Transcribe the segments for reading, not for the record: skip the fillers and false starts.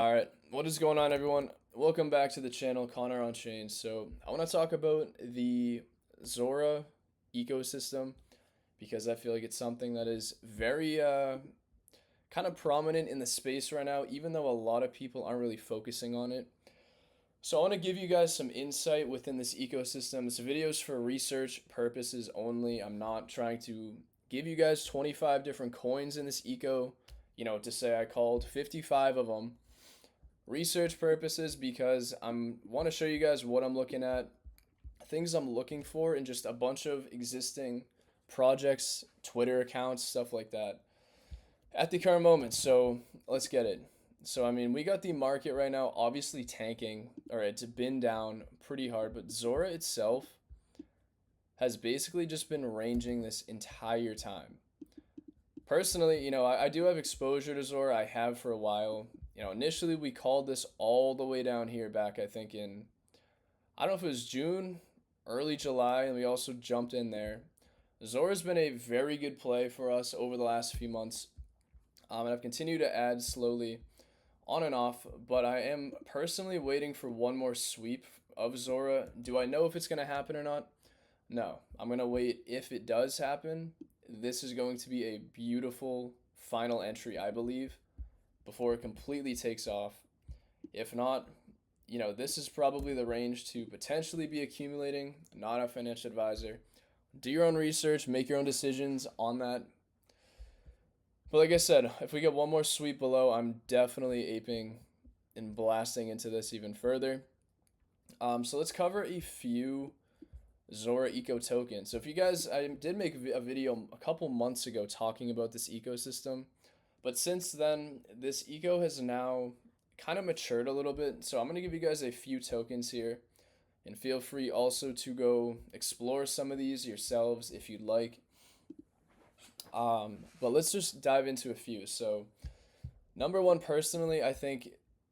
Alright, what is going on, everyone? Welcome back to the channel, Connor on Chain. So I want to talk about the Zora ecosystem because I feel like it's something that is very kind of prominent in the space right now, even though a lot of people aren't really focusing on it. So I want to give you guys some insight within this ecosystem. This video is for research purposes only. I'm not trying to give you guys 25 different coins in this eco, to say I called 55 of them research purposes because I'm want to show you guys what I'm looking at, things I'm looking for in just a bunch of existing projects, Twitter accounts, stuff like that at the current moment. So let's get it. So I mean, we got the market right now obviously tanking, or it's been down pretty hard, but Zora itself has basically just been ranging this entire time. Personally, I do have exposure to Zora. I have for a while. Initially we called this all the way down here back, I think in, I don't know if it was June, early July, and we also jumped in there. Zora's been a very good play for us over the last few months. And I've continued to add slowly on and off, but I am personally waiting for one more sweep of Zora. Do I know if it's going to happen or not? No. I'm going to wait. If it does happen, this is going to be a beautiful final entry, I believe, before it completely takes off. If not, this is probably the range to potentially be accumulating. Not a financial advisor. Do your own research, make your own decisions on that. But like I said, if we get one more sweep below, I'm definitely aping and blasting into this even further. So let's cover a few Zora eco tokens. So if you guys, I did make a video a couple months ago talking about this ecosystem, but since then, this eco has now kind of matured a little bit. So I'm going to give you guys a few tokens here, and feel free also to go explore some of these yourselves if you'd like. But let's just dive into a few. So number one, personally, I think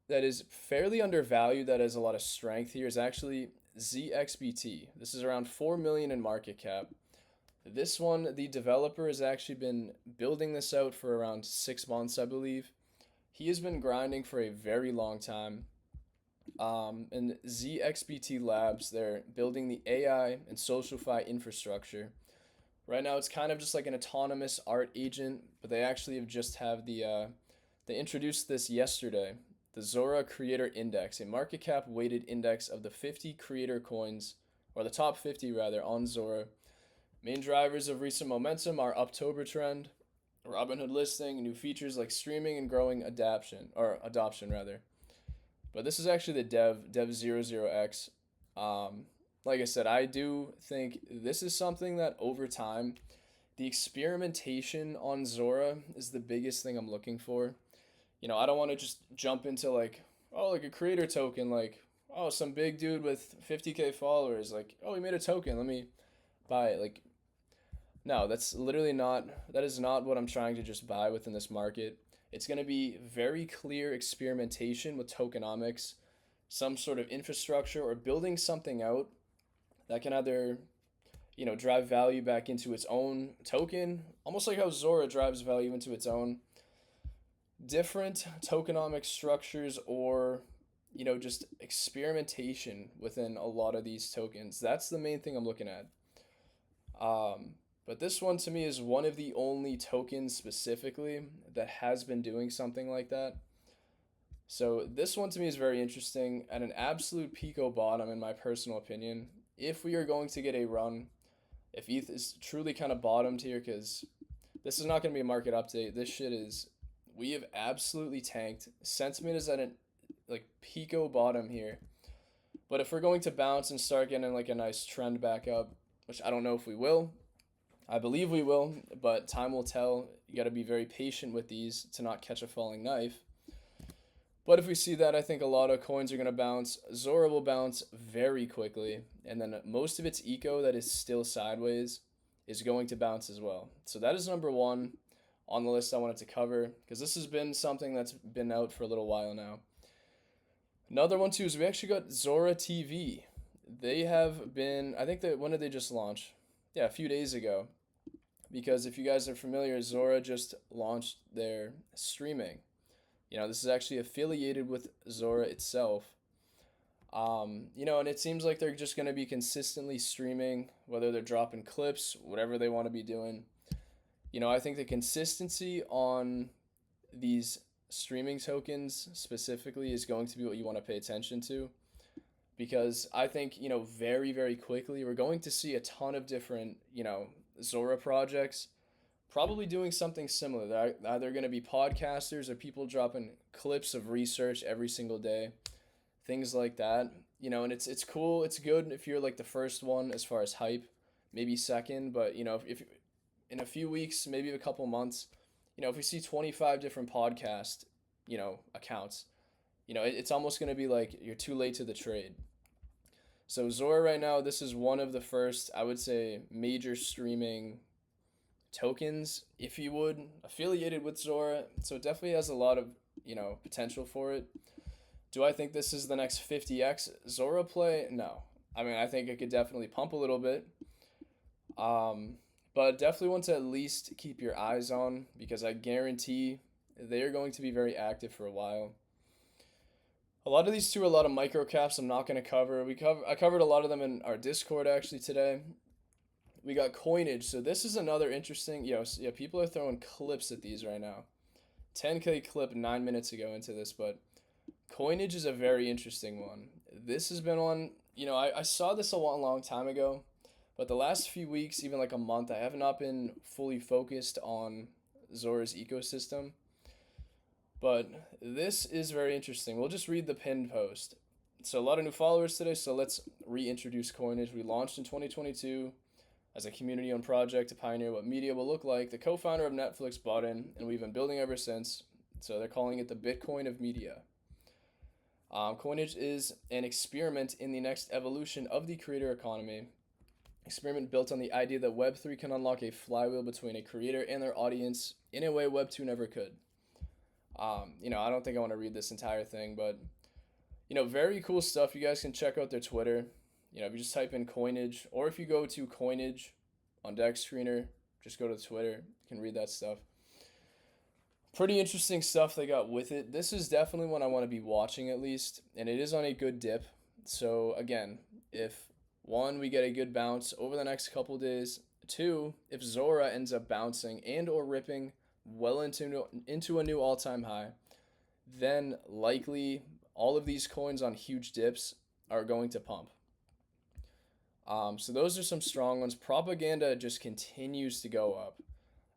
that is fairly undervalued, that has a lot of strength here, is actually ZXBT. This is around 4 million in market cap. This one, the developer has actually been building this out for around 6 months, I believe. He has been grinding for a very long time. And ZXBT Labs, they're building the AI and SocialFi infrastructure. Right now, it's kind of just like an autonomous art agent, but they actually have just have they introduced this yesterday, the Zora Creator Index, a market cap weighted index of the 50 creator coins, or the top 50 rather, on Zora. Main drivers of recent momentum are October trend, Robinhood listing, new features like streaming and growing adoption rather. But this is actually the dev00x. Like I said, I do think this is something that over time, the experimentation on Zora is the biggest thing I'm looking for. I don't want to just jump into like a creator token, like, some big dude with 50K followers, like, he made a token, let me buy it. Like, no, that is not what I'm trying to just buy within this market. It's going to be very clear experimentation with tokenomics, some sort of infrastructure, or building something out that can either, drive value back into its own token, almost like how Zora drives value into its own, different tokenomic structures, or, just experimentation within a lot of these tokens. That's the main thing I'm looking at. But this one to me is one of the only tokens specifically that has been doing something like that. So this one to me is very interesting at an absolute pico bottom, in my personal opinion. If we are going to get a run, if ETH is truly kind of bottomed here, because this is not going to be a market update. This shit is, we have absolutely tanked. Sentiment is at a pico bottom here. But if we're going to bounce and start getting like a nice trend back up, which I don't know if we will, I believe we will, but time will tell. You got to be very patient with these to not catch a falling knife. But if we see that, I think a lot of coins are going to bounce. Zora will bounce very quickly, and then most of its eco that is still sideways is going to bounce as well. So that is number one on the list I wanted to cover, because this has been something that's been out for a little while now. Another one too is we actually got Zora TV. They have been, I think when did they just launch? Yeah, a few days ago. Because if you guys are familiar, Zora just launched their streaming. This is actually affiliated with Zora itself. And it seems like they're just going to be consistently streaming, whether they're dropping clips, whatever they want to be doing. I think the consistency on these streaming tokens specifically is going to be what you want to pay attention to, because I think, very, very quickly we're going to see a ton of different, Zora projects probably doing something similar. They're either going to be podcasters or people dropping clips of research every single day, things like that. And it's cool. It's good if you're like the first one as far as hype, maybe second, but if in a few weeks, maybe a couple months, if we see 25 different podcast, accounts, it's almost going to be like you're too late to the trade. So Zora right now, this is one of the first, I would say, major streaming tokens, if you would, affiliated with Zora. So it definitely has a lot of, potential for it. Do I think this is the next 50x Zora play? No. I mean, I think it could definitely pump a little bit. But definitely want to at least keep your eyes on, because I guarantee they are going to be very active for a while. A lot of these two are a lot of micro caps I'm not going to cover. I covered a lot of them in our Discord actually today. We got Coinage. So this is another interesting, people are throwing clips at these right now. 10K clip 9 minutes ago into this, but Coinage is a very interesting one. This has been on, I saw this a long time ago, but the last few weeks, even like a month, I have not been fully focused on Zora's ecosystem. But this is very interesting. We'll just read the pinned post. So a lot of new followers today, so let's reintroduce Coinage. We launched in 2022 as a community-owned project to pioneer what media will look like. The co-founder of Netflix bought in, and we've been building ever since. So they're calling it the Bitcoin of media. Coinage is an experiment in the next evolution of the creator economy. Experiment built on the idea that Web3 can unlock a flywheel between a creator and their audience in a way Web2 never could. I don't think I want to read this entire thing, but, very cool stuff. You guys can check out their Twitter. If you just type in Coinage, or if you go to Coinage on Dex Screener, just go to Twitter. You can read that stuff. Pretty interesting stuff they got with it. This is definitely one I want to be watching at least, and it is on a good dip. So again, if one, we get a good bounce over the next couple days. Two, if Zora ends up bouncing and or ripping well into a new all-time high, then likely all of these coins on huge dips are going to pump. So those are some strong ones. Propaganda just continues to go up.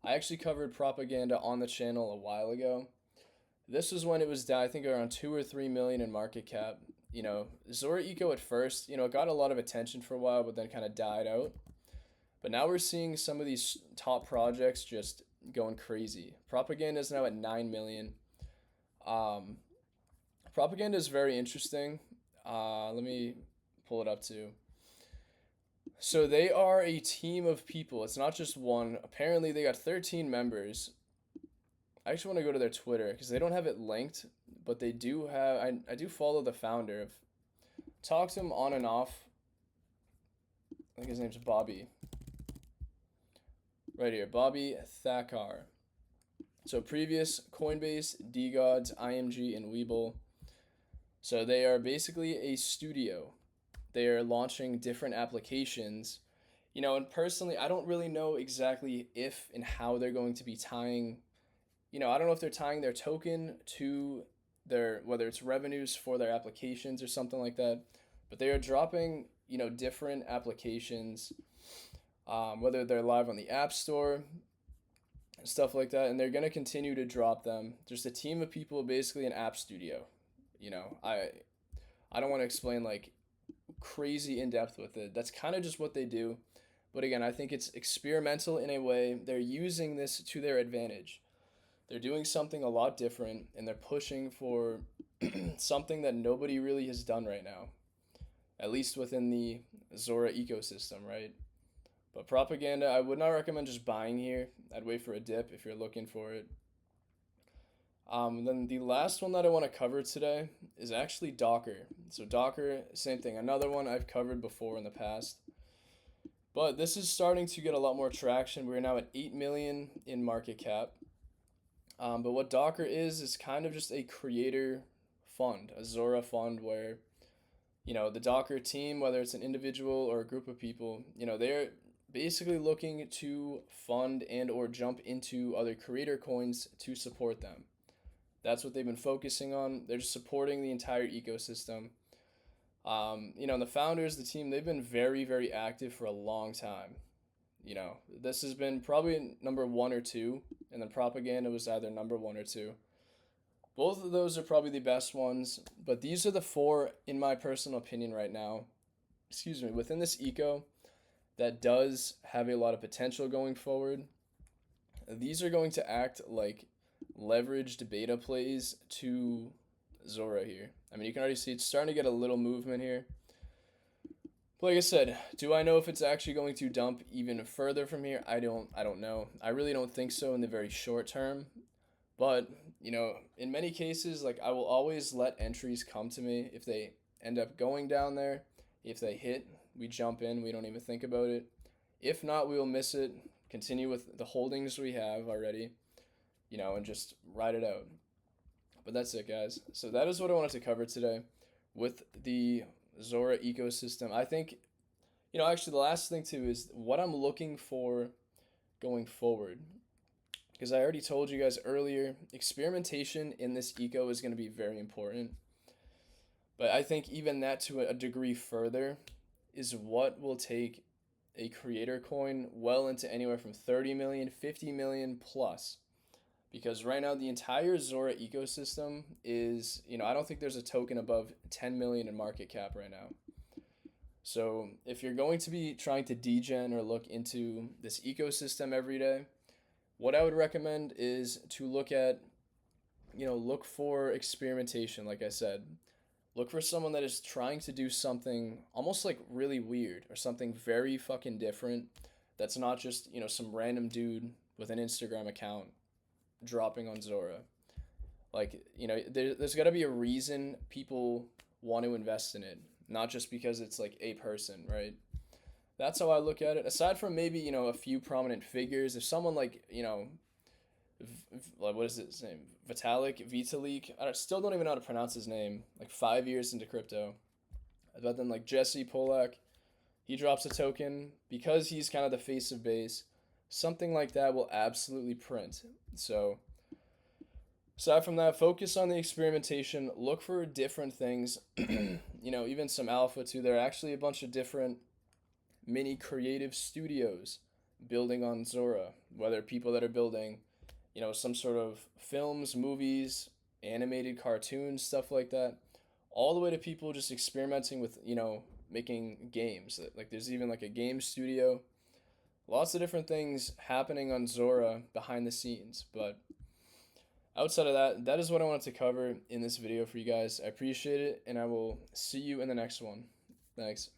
I actually covered Propaganda on the channel a while ago. This was when it was down, I think around 2 or 3 million in market cap. Zora Eco at first, it got a lot of attention for a while, but then kind of died out. But now we're seeing some of these top projects just going crazy. Propaganda is now at 9 million. Propaganda is very interesting. Let me pull it up too. So they are a team of people. It's not just one. Apparently they got 13 members. I actually want to go to their Twitter because they don't have it linked, but they do have, I do follow the founder. I've talked to him on and off. I think his name's Bobby. Right here, Bobby Thakkar. So previous Coinbase, DGods, IMG, and Webull. So they are basically a studio. They are launching different applications. And personally, I don't really know exactly if and how they're going to be tying, I don't know if they're tying their token to their, whether it's revenues for their applications or something like that. But they are dropping, different applications, whether they're live on the App Store, stuff like that. And they're going to continue to drop them. Just a team of people, basically an app studio. I don't want to explain like crazy in depth with it. That's kind of just what they do. But again, I think it's experimental in a way. They're using this to their advantage. They're doing something a lot different, and they're pushing for something that nobody really has done right now, at least within the Zora ecosystem, right? But Propaganda, I would not recommend just buying here. I'd wait for a dip if you're looking for it. Then the last one that I want to cover today is actually Docker. So Docker, same thing, another one I've covered before in the past. But this is starting to get a lot more traction. We're now at 8 million in market cap. But what Docker is kind of just a creator fund, a Zora fund where, the Docker team, whether it's an individual or a group of people, they're basically looking to fund and or jump into other creator coins to support them. That's what they've been focusing on. They're just supporting the entire ecosystem. And the founders, the team, they've been very, very active for a long time. This has been probably number one or two, and then propaganda was either number one or two. Both of those are probably the best ones, but these are the four, in my personal opinion, right now, within this eco that does have a lot of potential going forward. These are going to act like leveraged beta plays to Zora here. I mean, you can already see it's starting to get a little movement here. But like I said, do I know if it's actually going to dump even further from here? I don't know. I really don't think so in the very short term. But, in many cases, like, I will always let entries come to me if they end up going down there. If they hit, we jump in, we don't even think about it. If not, we will miss it, continue with the holdings we have already, and just ride it out. But that's it, guys. So that is what I wanted to cover today with the Zora ecosystem. I think, actually the last thing too is what I'm looking for going forward. Because I already told you guys earlier, experimentation in this eco is going to be very important. But I think even that to a degree further is what will take a creator coin well into anywhere from 30 million, 50 million plus. Because right now the entire Zora ecosystem is, I don't think there's a token above 10 million in market cap right now. So if you're going to be trying to degen or look into this ecosystem every day, what I would recommend is to look for experimentation, like I said. Look for someone that is trying to do something almost like really weird or something very fucking different that's not just, some random dude with an Instagram account dropping on Zora. Like, there's got to be a reason people want to invest in it, not just because it's like a person, right? That's how I look at it. Aside from maybe, a few prominent figures, if someone like, what is his name? Vitalik. I still don't even know how to pronounce his name. Like 5 years into crypto. But then like Jesse Polak, he drops a token because he's kind of the face of base. Something like that will absolutely print. So aside from that, focus on the experimentation. Look for different things. Even some alpha too. There are actually a bunch of different mini creative studios building on Zora. Whether people that are building, some sort of films, movies, animated cartoons, stuff like that. All the way to people just experimenting with, making games. Like there's even like a game studio. Lots of different things happening on Zora behind the scenes. But outside of that, that is what I wanted to cover in this video for you guys. I appreciate it, and I will see you in the next one. Thanks.